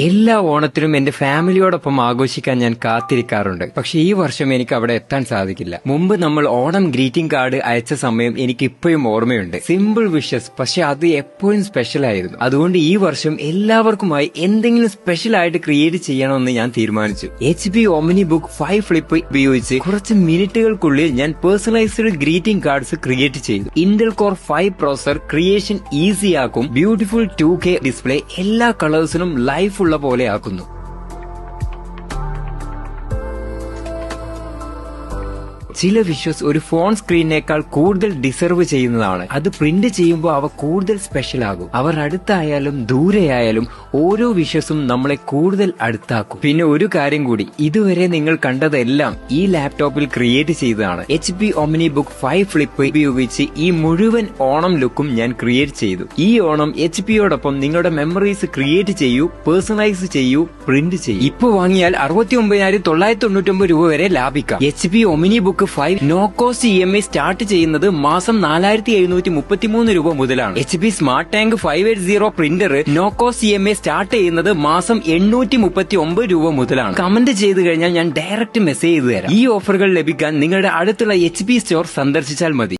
എല്ലാ ഓണത്തിനും എന്റെ ഫാമിലിയോടൊപ്പം ആഘോഷിക്കാൻ ഞാൻ കാത്തിരിക്കാറുണ്ട്. പക്ഷെ ഈ വർഷം എനിക്ക് അവിടെ എത്താൻ സാധിക്കില്ല. മുമ്പ് നമ്മൾ ഓണം ഗ്രീറ്റിംഗ് കാർഡ് അയച്ച സമയം എനിക്ക് ഇപ്പോഴും ഓർമ്മയുണ്ട്. സിമ്പിൾ വിഷസ്, പക്ഷെ അത് എപ്പോഴും സ്പെഷ്യൽ ആയിരുന്നു. അതുകൊണ്ട് ഈ വർഷം എല്ലാവർക്കുമായി എന്തെങ്കിലും സ്പെഷ്യൽ ആയിട്ട് ക്രിയേറ്റ് ചെയ്യണമെന്ന് ഞാൻ തീരുമാനിച്ചു. HP Omni Book 5 ഫ്ലിപ്പ് ഉപയോഗിച്ച് കുറച്ച് മിനിറ്റുകൾക്കുള്ളിൽ ഞാൻ പേഴ്സണലൈസ്ഡ് ഗ്രീറ്റിംഗ് കാർഡ്സ് ക്രിയേറ്റ് ചെയ്തു. ഇന്റൽ കോർ 5 പ്രോസസർ ക്രിയേഷൻ ഈസിയാക്കും. ബ്യൂട്ടിഫുൾ 2K ഡിസ്പ്ലേ എല്ലാ കളേഴ്സിനും ലൈഫ് ഉള്ള പോലെ ആക്കുന്നു. ചില വിഷ്വൽസ് ഒരു ഫോൺ സ്ക്രീനേക്കാൾ കൂടുതൽ ഡിസർവ് ചെയ്യുന്നതാണ്. അത് പ്രിന്റ് ചെയ്യുമ്പോൾ അവ കൂടുതൽ സ്പെഷ്യൽ ആകും. അവർ അടുത്തായാലും ദൂരെയായാലും ഓരോ വിഷ്വൽസും നമ്മളെ കൂടുതൽ അടുത്താക്കും. പിന്നെ ഒരു കാര്യം കൂടി, ഇതുവരെ നിങ്ങൾ കണ്ടതെല്ലാം ഈ ലാപ്ടോപ്പിൽ ക്രിയേറ്റ് ചെയ്തതാണ്. HP Omni Book 5 ഫ്ലിപ്പ് ഉപയോഗിച്ച് ഈ മുഴുവൻ ഓണം ലുക്കും ഞാൻ ക്രിയേറ്റ് ചെയ്തു. ഈ ഓണം HPയോടൊപ്പം നിങ്ങളുടെ മെമ്മറീസ് ക്രിയേറ്റ് ചെയ്യൂ, പേഴ്സണലൈസ് ചെയ്യൂ, പ്രിന്റ് ചെയ്യൂ. ഇപ്പൊ വാങ്ങിയാൽ 69,999 രൂപ വരെ ലാഭിക്കാം. HP Omni Book 5 no cost EMI start ചെയ്യുന്നത് മാസം 4,733 രൂപ മുതലാണ്. HP smart tank 580 printer no cost EMI start ചെയ്യുന്നത് മാസം 839 രൂപ മുതലാണ്. കമന്റ് ചെയ്ത് കഴിഞ്ഞാൽ ഞാൻ ഡയറക്റ്റ് മെസ്സേജ് ചെയ്തു തരാം. ഈ ഓഫറുകൾ ലഭിക്കാൻ നിങ്ങളുടെ അടുത്തുള്ള HP സ്റ്റോർ സന്ദർശിച്ചാൽ മതി.